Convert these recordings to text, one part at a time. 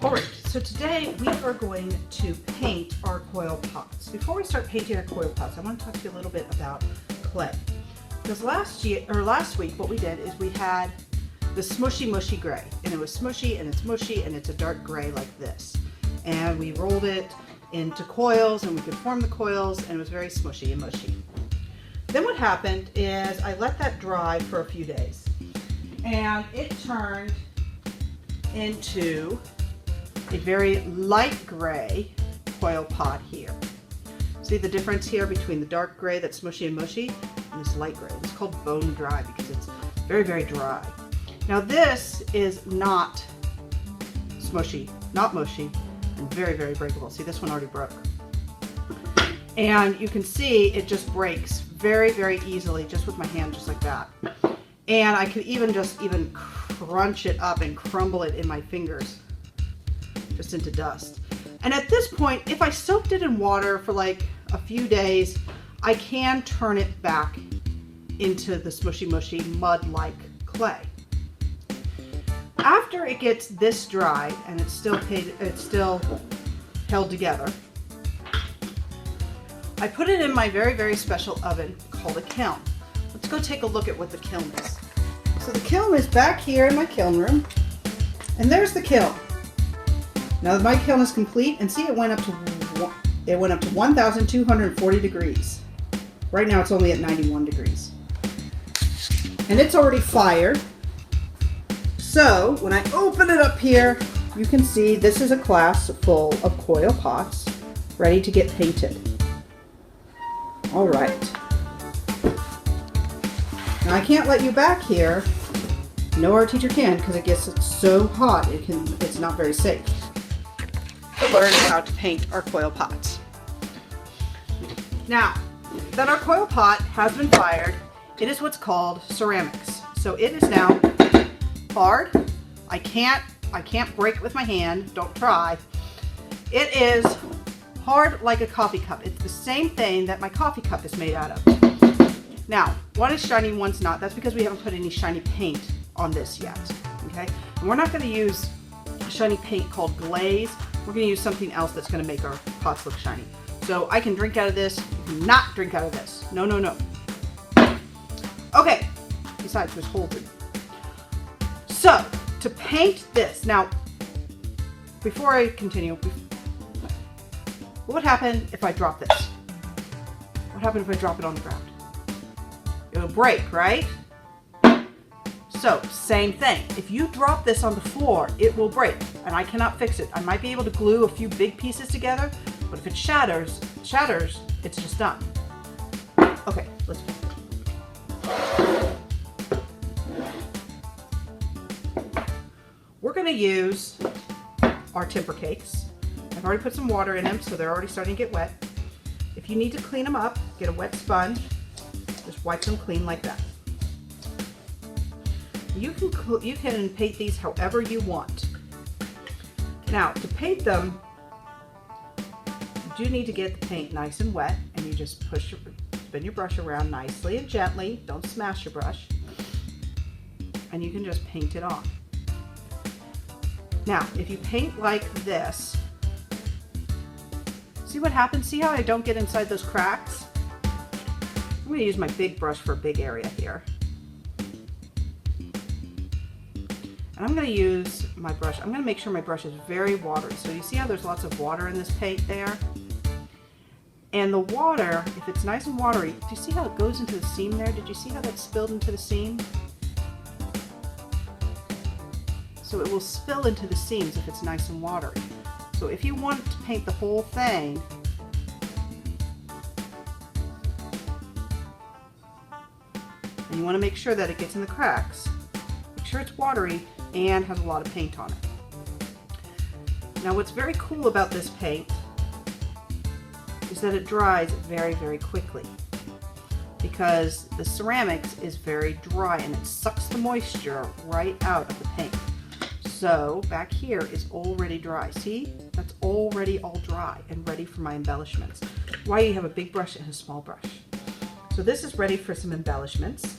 Alright, so today we are going to paint our coil pots. Before we start painting our coil pots, I want to talk to you a little bit about clay. Because last week what we did is we had the smushy mushy gray, and it was smushy and it's mushy and it's a dark gray like this. And we rolled it into coils and we could form the coils and it was very smushy and mushy. Then what happened is I let that dry for a few days and it turned into a very light gray coil pot here. See the difference here between the dark gray that's smushy and mushy and this light gray. It's called bone dry because it's very, very dry. Now this is not smushy, not mushy, and very, very breakable. See, this one already broke. And you can see it just breaks very, very easily just with my hand, just like that. And I could even crunch it up and crumble it in my fingers just into dust. And at this point, if I soaked it in water for like a few days, I can turn it back into the smushy mushy mud-like clay. After it gets this dry and it's still held together, I put it in my very, very special oven called a kiln. Let's go take a look at what the kiln is. So the kiln is back here in my kiln room, and there's the kiln. Now my kiln is complete, and see it went up to 1,240 degrees. Right now it's only at 91 degrees. And it's already fired. So when I open it up here, you can see this is a class full of coil pots ready to get painted. All right. Now I can't let you back here. No art teacher can, because it gets so hot it's not very safe. To learn how to paint our coil pots. Now that our coil pot has been fired, it is what's called ceramics. So it is now hard. I can't break it with my hand. Don't try. It is hard like a coffee cup. It's the same thing that my coffee cup is made out of. Now, one is shiny, one's not. That's because we haven't put any shiny paint on this yet. Okay? And we're not going to use a shiny paint called glaze. We're going to use something else that's going to make our pots look shiny. So I can drink out of this, you cannot drink out of this. No, no, no. Okay, besides who's holding. So, to paint this, now, before I continue, what would happen if I drop this? What happens if I drop it on the ground? It'll break, right? So, same thing. If you drop this on the floor, it will break, and I cannot fix it. I might be able to glue a few big pieces together, but if it shatters, it's just done. Okay, let's paint. We're going to use our timber cakes. I've already put some water in them, so they're already starting to get wet. If you need to clean them up, get a wet sponge. Just wipe them clean like that. You can paint these however you want. Now, to paint them, you do need to get the paint nice and wet, and you just spin your brush around nicely and gently. Don't smash your brush. And you can just paint it on. Now, if you paint like this, see what happens? See how I don't get inside those cracks? I'm going to use my big brush for a big area here. And I'm going to use my brush. I'm going to make sure my brush is very watery. So you see how there's lots of water in this paint there? And the water, if it's nice and watery, do you see how it goes into the seam there? Did you see how that spilled into the seam? So it will spill into the seams if it's nice and watery. So if you want to paint the whole thing, and you want to make sure that it gets in the cracks, make sure it's watery and has a lot of paint on it. Now what's very cool about this paint is that it dries very, very quickly, because the ceramics is very dry and it sucks the moisture right out of the paint. So back here is already dry. See? That's already all dry and ready for my embellishments. Why you have a big brush and a small brush. So this is ready for some embellishments.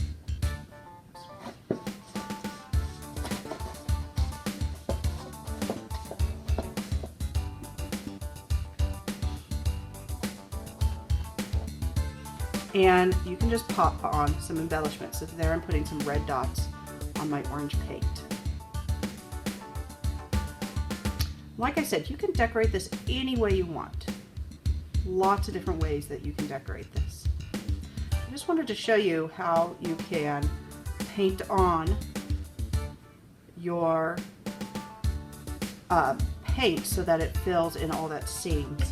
And you can just pop on some embellishments. So there I'm putting some red dots on my orange paint. Like I said, you can decorate this any way you want. Lots of different ways that you can decorate this. I just wanted to show you how you can paint on your paint so that it fills in all that seams.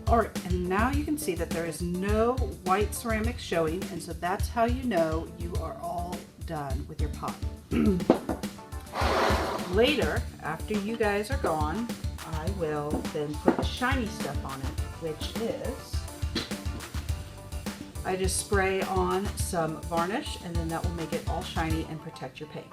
Alright, and now you can see that there is no white ceramic showing, and so that's how you know you are all done with your pot. Later, after you guys are gone, I will then put the shiny stuff on it, which is, I just spray on some varnish, and then that will make it all shiny and protect your paint.